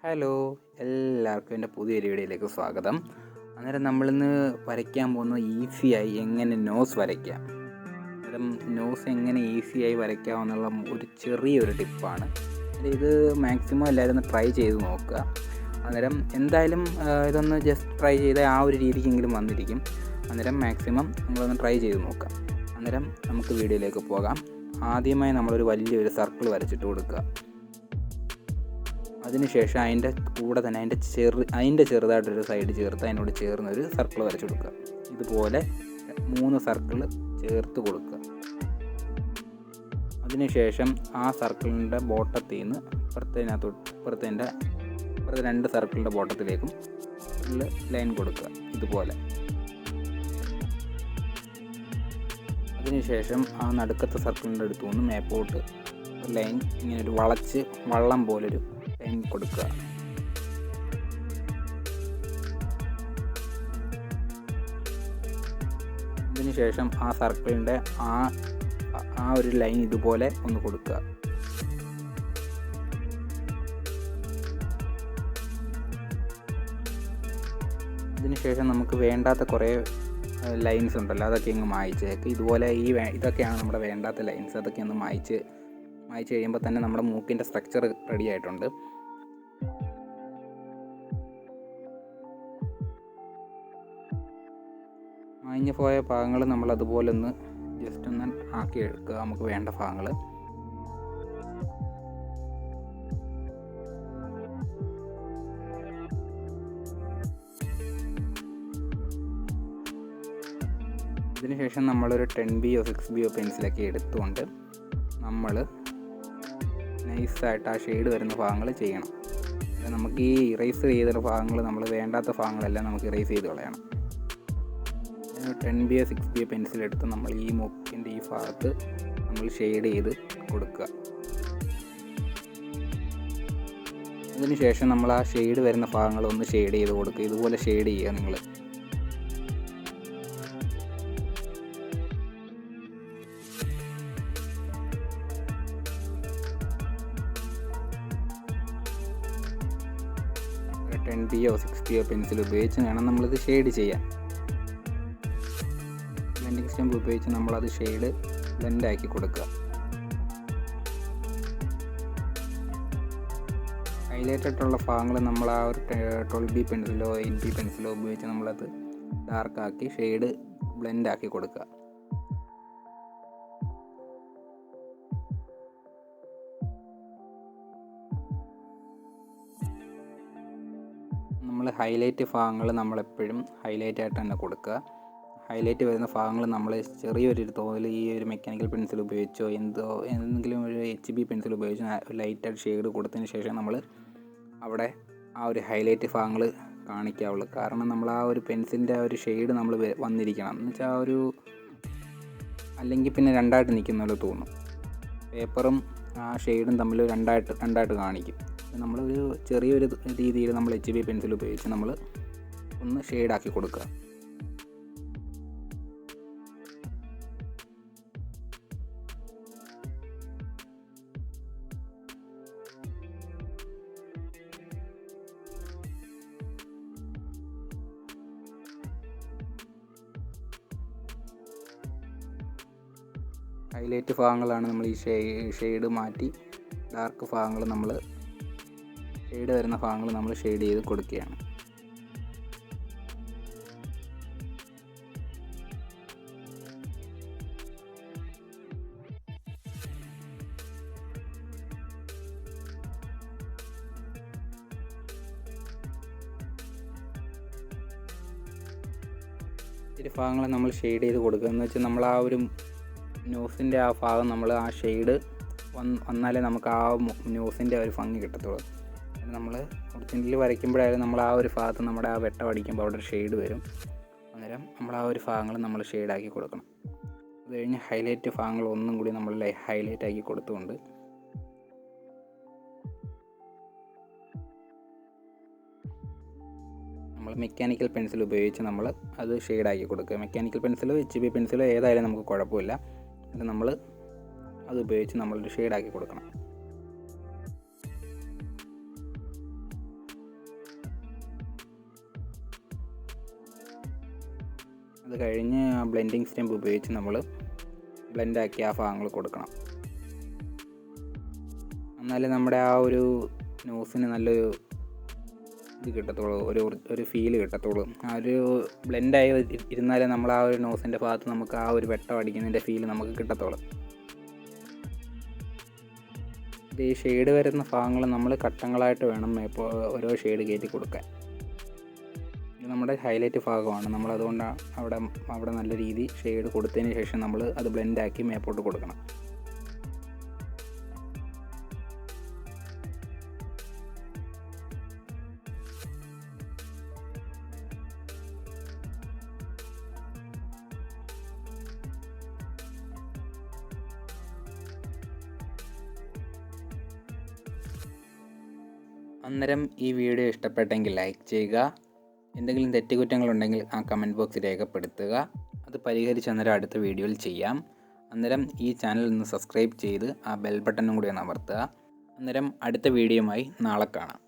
Hello, എല്ലാവർക്കും എൻ്റെ പുതിയൊരു വീഡിയോയിലേക്ക് സ്വാഗതം. അന്നേരം നമ്മളിന്ന് വരയ്ക്കാൻ പോകുന്നത് ഈസിയായി എങ്ങനെ നോസ് വരയ്ക്കാം. അന്നേരം നോസ് എങ്ങനെ ഈസിയായി വരയ്ക്കാമെന്നുള്ള ഒരു ചെറിയൊരു ടിപ്പാണ്. ഇത് മാക്സിമം എല്ലാവരും ഒന്ന് ട്രൈ ചെയ്ത് നോക്കുക. അന്നേരം എന്തായാലും ഇതൊന്ന് ജസ്റ്റ് ട്രൈ ചെയ്താൽ ആ ഒരു രീതിക്കെങ്കിലും വന്നിരിക്കും. അന്നേരം മാക്സിമം നമ്മളൊന്ന് ട്രൈ ചെയ്ത് നോക്കാം. അന്നേരം നമുക്ക് വീഡിയോയിലേക്ക് പോകാം. ആദ്യമായി നമ്മളൊരു വലിയൊരു സർക്കിൾ വരച്ചിട്ട് കൊടുക്കുക. അതിനുശേഷം അതിൻ്റെ കൂടെ തന്നെ അതിൻ്റെ ചെറുതായിട്ടൊരു സൈഡ് ചേർത്ത് അതിനോട് ചേർന്നൊരു സർക്കിൾ വരച്ച് കൊടുക്കുക. ഇതുപോലെ 3 സർക്കിൾ ചേർത്ത് കൊടുക്കുക. അതിനുശേഷം ആ സർക്കിളിൻ്റെ ബോട്ടത്തിൽ നിന്ന് ഇപ്പുറത്തെ 2 സർക്കിളിൻ്റെ ബോട്ടത്തിലേക്കും ലൈൻ കൊടുക്കുക ഇതുപോലെ. അതിനുശേഷം ആ നടുക്കത്തെ സർക്കിളിൻ്റെ അടുത്തു നിന്ന് മേപ്പോട്ട് ഒരു ലൈൻ ഇങ്ങനെ ഒരു വള്ളം പോലൊരു ലൈൻ കൊടുക്കുക. അതിനുശേഷം ആ സർക്കിളിൻ്റെ ആ ഒരു ലൈൻ ഇതുപോലെ ഒന്ന് കൊടുക്കുക. അതിനുശേഷം നമുക്ക് വേണ്ടാത്ത കുറേ ലൈൻസ് ഉണ്ടല്ലോ, അതൊക്കെ അങ്ങ് മായ്ച്ചേക്ക്. ഇതുപോലെ ഇതൊക്കെയാണ് നമ്മുടെ വേണ്ടാത്ത ലൈൻസ്. അതൊക്കെ ഒന്ന് മായ്ച്ച് കഴിയുമ്പോൾ തന്നെ നമ്മുടെ മൂക്കിൻ്റെ സ്ട്രക്ചർ റെഡി ആയിട്ടുണ്ട്. മാഞ്ഞു പോയ ഭാഗങ്ങൾ നമ്മൾ അതുപോലെ ഒന്ന് ജസ്റ്റ് ഒന്ന് ആക്കി എടുക്കുക, നമുക്ക് വേണ്ട ഭാഗങ്ങൾ. ഇതിനുശേഷം നമ്മളൊരു 10B-യോ 6B-യോ പെൻസിലൊക്കെ എടുത്തുകൊണ്ട് നമ്മൾ നൈസായിട്ട് ആ ഷെയ്ഡ് വരുന്ന ഭാഗങ്ങൾ ചെയ്യണം. നമുക്ക് ഈ ഇറേസ് ചെയ്ത ഭാഗങ്ങൾ, നമ്മൾ വേണ്ടാത്ത ഭാഗങ്ങളെല്ലാം നമുക്ക് ഇറേസ് ചെയ്ത് കളയണം. 10B-യോ 6B-യോ പെൻസിലെടുത്ത് നമ്മൾ ഈ മൂക്കിൻ്റെ ഈ ഭാഗത്ത് നമ്മൾ ഷെയ്ഡ് ചെയ്ത് കൊടുക്കുക. അതിനുശേഷം നമ്മൾ ആ ഷെയ്ഡ് വരുന്ന ഭാഗങ്ങളൊന്ന് ഷെയ്ഡ് ചെയ്ത് കൊടുക്കുക. ഇതുപോലെ ഷെയ്ഡ് ചെയ്യുക നിങ്ങൾ. $10B-യോ 6B-യോ പെൻസിൽ ഉപയോഗിച്ച് വേണം നമ്മളിത് ഷെയ്ഡ് ചെയ്യാൻ. ബ്ലെൻഡിങ് സ്റ്റെമ്പ് ഉപയോഗിച്ച് നമ്മളത് ഷെയ്ഡ് ബ്ലെൻഡാക്കി കൊടുക്കുക. ഹൈലൈറ്റായിട്ടുള്ള ഭാഗങ്ങൾ നമ്മൾ ആ ഒരു 12B പെൻസിലോ 8B പെൻസിലോ ഉപയോഗിച്ച് നമ്മളത് ഡാർക്കാക്കി ഷെയ്ഡ് ബ്ലെൻഡാക്കി കൊടുക്കുക. നമ്മൾ ഹൈലൈറ്റ് ഭാഗങ്ങൾ നമ്മളെപ്പോഴും ഹൈലൈറ്റായിട്ട് തന്നെ കൊടുക്കുക. ഹൈലൈറ്റ് വരുന്ന ഭാഗങ്ങൾ നമ്മൾ ചെറിയൊരു തോതിൽ ഈ ഒരു മെക്കാനിക്കൽ പെൻസിൽ ഉപയോഗിച്ചോ എന്തെങ്കിലും ഒരു HB പെൻസിൽ ഉപയോഗിച്ചോ ലൈറ്റായിട്ട് ഷെയ്ഡ് കൊടുത്തതിന് ശേഷം നമ്മൾ അവിടെ ആ ഒരു ഹൈലൈറ്റ് ഭാഗങ്ങൾ കാണിക്കാവുള്ളൂ. കാരണം നമ്മൾ ആ ഒരു പെൻസിലിൻ്റെ ആ ഒരു ഷെയ്ഡ് നമ്മൾ വന്നിരിക്കണം എന്ന് വെച്ചാൽ ആ ഒരു, അല്ലെങ്കിൽ പിന്നെ രണ്ടായിട്ട് നിൽക്കുന്ന തോന്നും. പേപ്പറും ആ ഷെയ്ഡും തമ്മിൽ രണ്ടായിട്ട് കാണിക്കും. നമ്മളൊരു ചെറിയൊരു രീതിയിൽ നമ്മൾ HB പെൻസിൽ ഉപയോഗിച്ച് നമ്മൾ ഒന്ന് ഷെയ്ഡാക്കി കൊടുക്കുക. ഹൈലൈറ്റ് ഭാഗങ്ങളാണ് നമ്മൾ ഈ ഷെയ്ഡ് മാറ്റി ഡാർക്ക് ഭാഗങ്ങൾ നമ്മൾ ഷെയ്ഡ് വരുന്ന ഭാഗങ്ങൾ നമ്മൾ ഷെയ്ഡ് ചെയ്ത് കൊടുക്കുകയാണ്. ഇത്തിരി ഭാഗങ്ങൾ നമ്മൾ ഷെയ്ഡ് ചെയ്ത് കൊടുക്കുക എന്ന് വെച്ചാൽ നമ്മൾ ആ ഒരു നോസിൻ്റെ ആ ഭാഗം നമ്മൾ ആ ഷെയ്ഡ് വന്നാലേ നമുക്ക് ആ നോസിൻ്റെ ഒരു ഭംഗി കിട്ടത്തുള്ളൂ. നമ്മൾ ഒറിജിനൽ വരയ്ക്കുമ്പോഴായാലും നമ്മൾ ആ ഒരു ഭാഗത്ത് നമ്മുടെ ആ വെട്ടം അടിക്കുമ്പോൾ അവിടെ ഒരു ഷെയ്ഡ് വരും. അന്നേരം നമ്മൾ ആ ഒരു ഭാഗങ്ങൾ നമ്മൾ ഷെയ്ഡാക്കി കൊടുക്കണം. അത് കഴിഞ്ഞ് ഹൈലൈറ്റ് ഭാഗങ്ങൾ ഒന്നും കൂടി നമ്മൾ ഹൈലൈറ്റ് ആക്കി കൊടുത്തുകൊണ്ട് നമ്മൾ മെക്കാനിക്കൽ പെൻസിൽ ഉപയോഗിച്ച് നമ്മൾ അത് ഷെയ്ഡാക്കി കൊടുക്കുക. മെക്കാനിക്കൽ പെൻസിലോ HB പെൻസിലോ ഏതായാലും നമുക്ക് കുഴപ്പമില്ല. അത് നമ്മൾ അത് ഉപയോഗിച്ച് നമ്മളൊരു ഷെയ്ഡാക്കി കൊടുക്കണം. അത് കഴിഞ്ഞ് ആ ബ്ലെൻഡിങ് സ്റ്റെമ്പ് ഉപയോഗിച്ച് നമ്മൾ ബ്ലെൻഡാക്കി ആ ഭാഗങ്ങൾ കൊടുക്കണം. എന്നാലേ നമ്മുടെ ആ ഒരു നോസിന് നല്ലൊരു ഇത് കിട്ടത്തുള്ളൂ, ഒരു ഫീല് കിട്ടത്തുള്ളൂ. ആ ഒരു ബ്ലെൻഡായി ഇരുന്നാലേ നമ്മൾ ആ ഒരു നോസിൻ്റെ ഭാഗത്ത് നമുക്ക് ആ ഒരു വെട്ടം അടിക്കുന്നതിൻ്റെ ഫീല് നമുക്ക് കിട്ടത്തുള്ളൂ. ഇത് ഈ ഷെയ്ഡ് വരുന്ന ഭാഗങ്ങൾ നമ്മൾ ഘട്ടങ്ങളായിട്ട് വേണം ഇപ്പോൾ ഓരോ ഷെയ്ഡ് കയറ്റി കൊടുക്കാൻ. ഇത് നമ്മുടെ ഹൈലൈറ്റ് ഭാഗമാണ്. നമ്മളതുകൊണ്ട് അവിടെ നല്ല രീതി ഷെയ്ഡ് കൊടുത്തതിന് ശേഷം നമ്മൾ അത് ബ്ലെൻഡാക്കി മേപ്പോട്ട് കൊടുക്കണം. അന്നേരം ഈ വീഡിയോ ഇഷ്ടപ്പെട്ടെങ്കിൽ ലൈക്ക് ചെയ്യുക. എന്തെങ്കിലും തെറ്റുകുറ്റങ്ങളുണ്ടെങ്കിൽ ആ കമൻറ്റ് ബോക്സിൽ രേഖപ്പെടുത്തുക. അത് പരിഹരിച്ച് അന്നേരം അടുത്ത വീഡിയോയിൽ ചെയ്യാം. അന്നേരം ഈ ചാനൽ ഒന്ന് സബ്സ്ക്രൈബ് ചെയ്ത് ആ ബെൽ ബട്ടണും കൂടി ഒന്ന് അമർത്തുക. അന്നേരം അടുത്ത വീഡിയോയുമായി നാളെ കാണാം.